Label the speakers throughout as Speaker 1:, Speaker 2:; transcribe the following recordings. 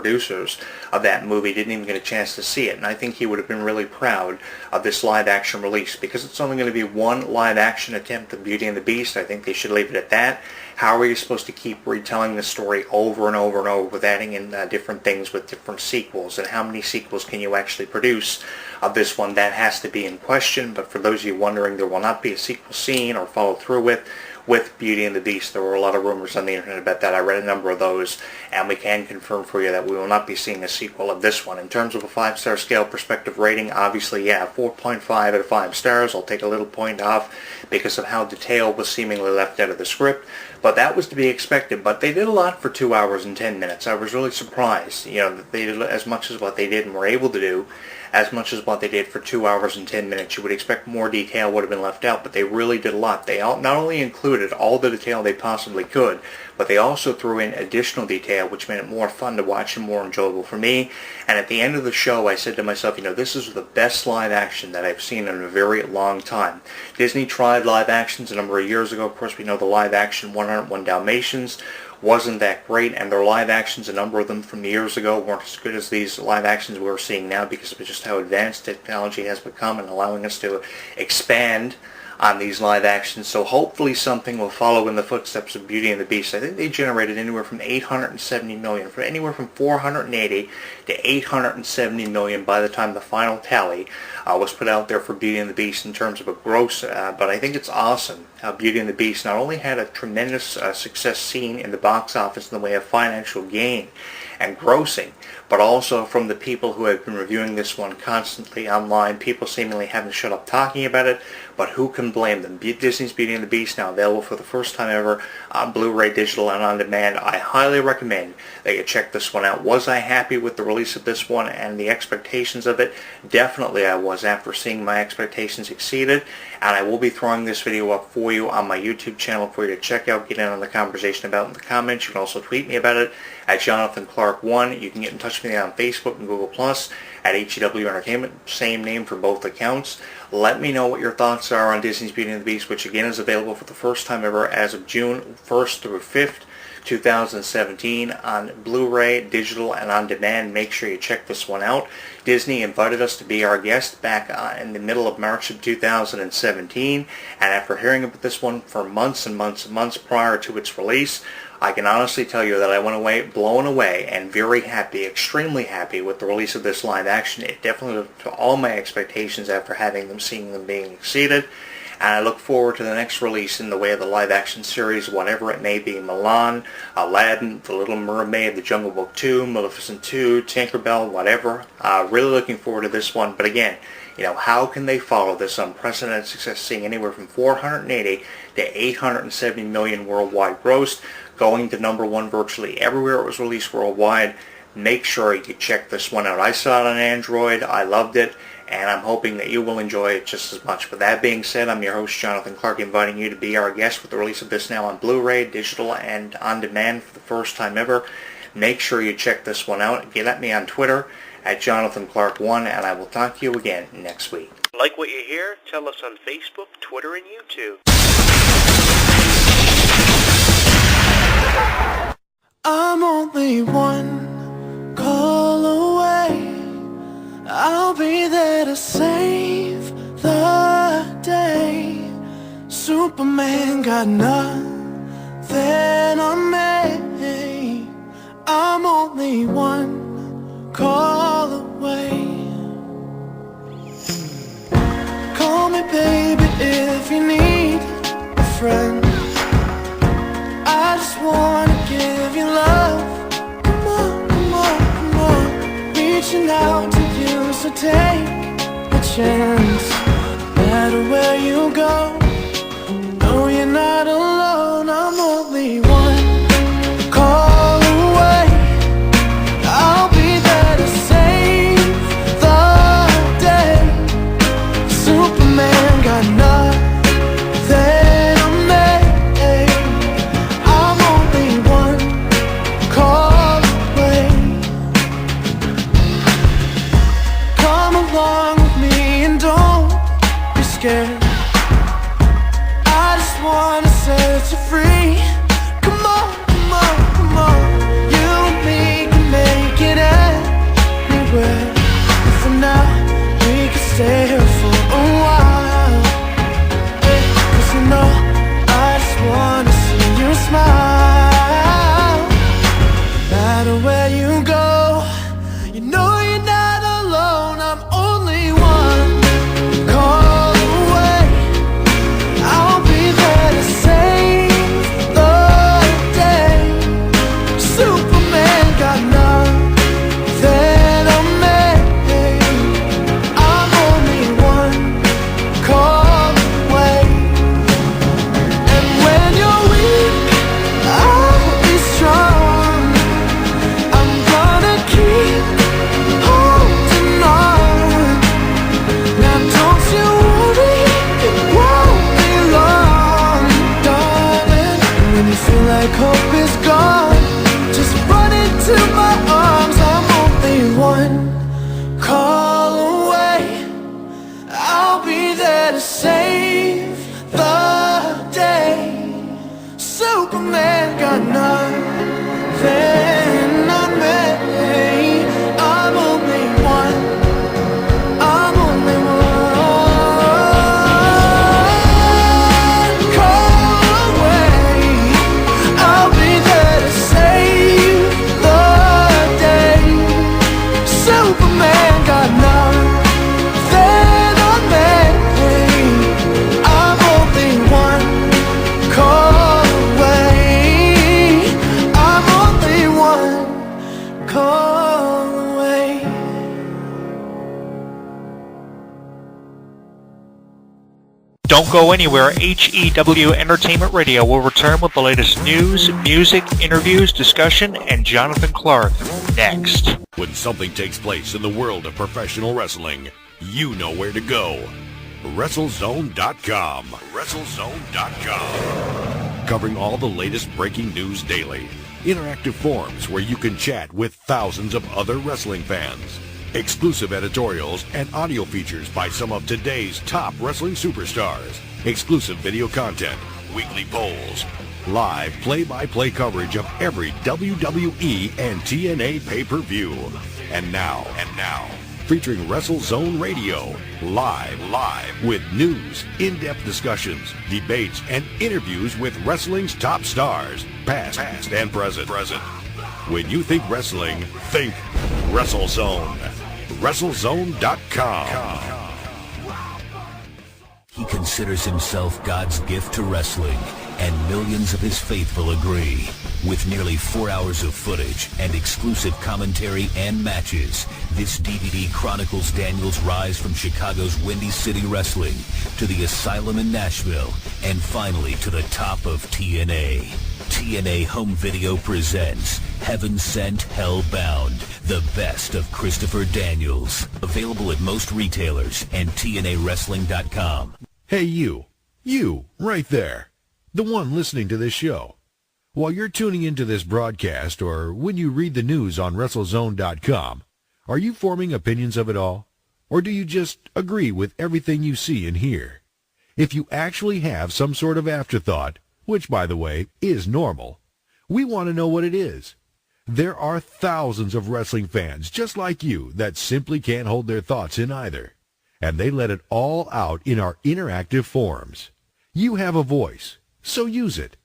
Speaker 1: producers of that movie didn't even get a chance to see it. And I think he would have been really proud of this live-action release, because it's only going to be one live-action attempt of Beauty and the Beast. I think they should leave it at that. How are you supposed to keep retelling the story over and over and over with adding in different things with different sequels? And how many sequels can you actually produce of this one? That has to be in question. But for those of you wondering, there will not be a sequel seen or followed through with Beauty and the Beast. There were a lot of rumors on the internet about that. I read a number of those, and we can confirm for you that we will not be seeing a sequel of this one. In terms of a 5-star scale perspective rating, obviously, yeah, 4.5 out of 5 stars. I'll take a little point off because of how detail was seemingly left out of the script. But that was to be expected. But they did a lot for 2 hours and 10 minutes. I was really surprised, that they did as much as what they did and were able to do, as much as what they did for 2 hours and 10 minutes. You would expect more detail would have been left out, but they really did a lot. They not only included all the detail they possibly could, but they also threw in additional detail, which made it more fun to watch and more enjoyable for me. And at the end of the show, I said to myself, this is the best live action that I've seen in a very long time. Disney tried live actions a number of years ago. Of course, we know the live action 101 Dalmatians wasn't that great, and their live actions, a number of them from years ago, weren't as good as these live actions we're seeing now, because of just how advanced technology has become and allowing us to expand on these live actions. So hopefully something will follow in the footsteps of Beauty and the Beast. I think they generated anywhere from $870 million, from anywhere from 480 to 870 million by the time the final tally was put out there for Beauty and the Beast in terms of a gross. But I think it's awesome how Beauty and the Beast not only had a tremendous success seen in the box office in the way of financial gain and grossing, but also from the people who have been reviewing this one constantly online. People seemingly haven't shut up talking about it, but who can blame them? Disney's Beauty and the Beast now available for the first time ever on Blu-ray, digital, and on demand. I highly recommend that you check this one out. Was I happy with the release of this one and the expectations of it? Definitely I was, after seeing my expectations exceeded, and I will be throwing this video up for you on my YouTube channel for you to check out, get in on the conversation about in the comments. You can also tweet me about it at Jonathan Clarke 1. You can get in touch with me on Facebook and Google Plus at HEW Entertainment, same name for both accounts. Let me know what your thoughts are on Disney's Beauty and the Beast, which again is available for the first time ever as of June 1st through 5th, 2017 on Blu-ray, digital, and on demand. Make sure you check this one out. Disney invited us to be our guest back in the middle of March of 2017, and after hearing about this one for months and months and months prior to its release, I can honestly tell you that I went away blown away and very happy, extremely happy with the release of this live action. It definitely lived to all my expectations after seeing them being exceeded. And I look forward to the next release in the way of the live action series, whatever it may be. Mulan, Aladdin, The Little Mermaid, The Jungle Book 2, Maleficent 2, Tinkerbell, whatever. Really looking forward to this one. But again, how can they follow this unprecedented success, seeing anywhere from 480 to 870 million worldwide gross, going to #1 virtually everywhere it was released worldwide? Make sure you check this one out. I saw it on Android. I loved it, and I'm hoping that you will enjoy it just as much. With that being said, I'm your host, Jonathan Clarke, inviting you to be our guest with the release of this now on Blu-ray, digital, and on demand for the first time ever. Make sure you check this one out. Get at me on Twitter at Jonathan Clarke 1, and I will talk to you again next week. Like what you hear? Tell us on Facebook, Twitter, and YouTube.
Speaker 2: I'm only one call away. I'll be there to save the day. Superman got nothing on me. I'm only one call away. Call me baby if you need a friend. I just wanna give you love. Come on, come on, come on. Reaching out to you, so take a chance. No matter where you go, no, you're not alone. I'm only one call away. I'll be there to save the day. Superman got nothing on me. I'm only one call away. Come along with me and don't be scared. I just wanna set you free. Come on, come on, come on. You and me can make it feel like hope is gone, just run into my arms. I'm only one call away. I'll be there to save the day. Superman got nothing on me. I'm only one. I'm only one call away. I'll be there to save the day. Superman got nothing on me. I'm only one call away. I'm only one call away.
Speaker 1: Don't go anywhere. HEW Entertainment Radio will return with the latest news, music, interviews, discussion, and Jonathan Clarke next.
Speaker 3: When something takes place in the world of professional wrestling, you know where to go. WrestleZone.com. WrestleZone.com. Covering all the latest breaking news daily. Interactive forums where you can chat with thousands of other wrestling fans. Exclusive editorials and audio features by some of today's top wrestling superstars. Exclusive video content, weekly polls, live play-by-play coverage of every WWE and TNA pay-per-view. And now, featuring WrestleZone Radio, live with news, in-depth discussions, debates, and interviews with wrestling's top stars, past and present. When you think wrestling, think WrestleZone. WrestleZone.com.
Speaker 4: He considers himself God's gift to wrestling, and millions of his faithful agree. With nearly 4 hours of footage and exclusive commentary and matches, this DVD chronicles Daniel's rise from Chicago's Windy City Wrestling to the Asylum in Nashville, and finally to the top of TNA. TNA Home Video presents Heaven Sent, Hell Bound, the best of Christopher Daniels. Available at most retailers and TNAWrestling.com.
Speaker 3: Hey you right there, the one listening to this show. While you're tuning into this broadcast or when you read the news on WrestleZone.com, are you forming opinions of it all? Or do you just agree with everything you see and hear? If you actually have some sort of afterthought, which, by the way, is normal, we want to know what it is. There are thousands of wrestling fans just like you that simply can't hold their thoughts in either, and they let it all out in our interactive forums. You have a voice, so use it.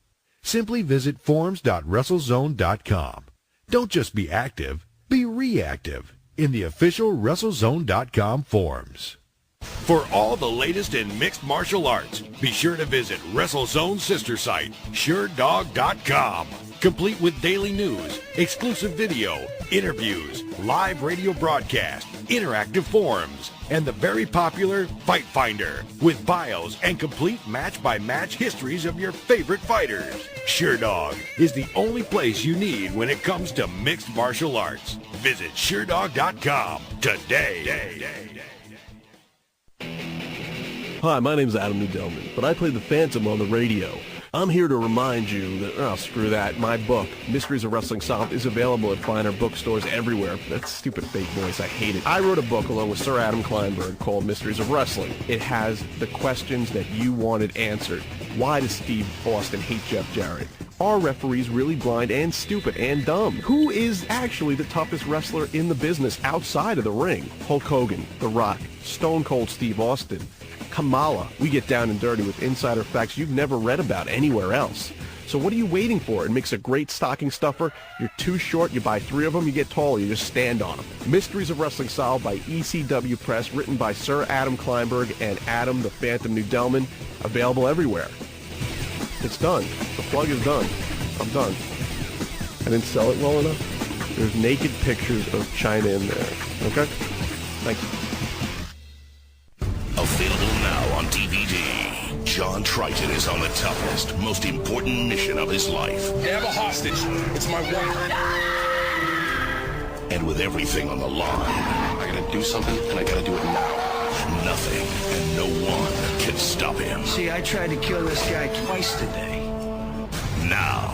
Speaker 3: Simply visit forums.WrestleZone.com. Don't just be active, be reactive in the official WrestleZone.com forums. For all the latest in mixed martial arts, be sure to visit WrestleZone's sister site, SureDog.com. Complete with daily news, exclusive video, interviews, live radio broadcast, interactive forums, and the very popular Fight Finder with bios and complete match-by-match histories of your favorite fighters. SureDog is the only place you need when it comes to mixed martial arts. Visit SureDog.com today.
Speaker 5: Hi, my name's Adam Nudelman, but I play the Phantom on the radio. I'm here to remind you that, screw that, my book, Mysteries of Wrestling Solved, is available at finer bookstores everywhere. That stupid fake voice, I hate it. I wrote a book along with Sir Adam Kleinberg called Mysteries of Wrestling. It has the questions that you wanted answered. Why does Steve Austin hate Jeff Jarrett? Are referees really blind and stupid and dumb? Who is actually the toughest wrestler in the business outside of the ring? Hulk Hogan, The Rock, Stone Cold Steve Austin, Kamala. We get down and dirty with insider facts you've never read about anywhere else. So what are you waiting for? It makes a great stocking stuffer. You're too short, you buy 3 of them, you get taller, you just stand on them. Mysteries of Wrestling Solved by ECW Press, written by Sir Adam Kleinberg and Adam the Phantom Nudelman. Available everywhere. It's done. The plug is done. I'm done. I didn't sell it well enough. There's naked pictures of China in there. Okay? Thanks.
Speaker 3: Available now on DVD. John Triton is on the toughest, most important mission of his life.
Speaker 6: You have a hostage. It's my wife.
Speaker 3: And with everything on the line,
Speaker 6: I gotta do something, and I gotta do it now.
Speaker 3: nothing and no one can stop him.
Speaker 7: See, I tried to kill this guy twice today.
Speaker 3: Now,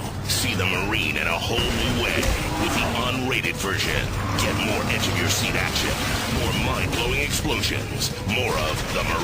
Speaker 7: Marine in a whole new way with the unrated version. Get more edge-of-your-seat action, more mind-blowing explosions, more of the Marine.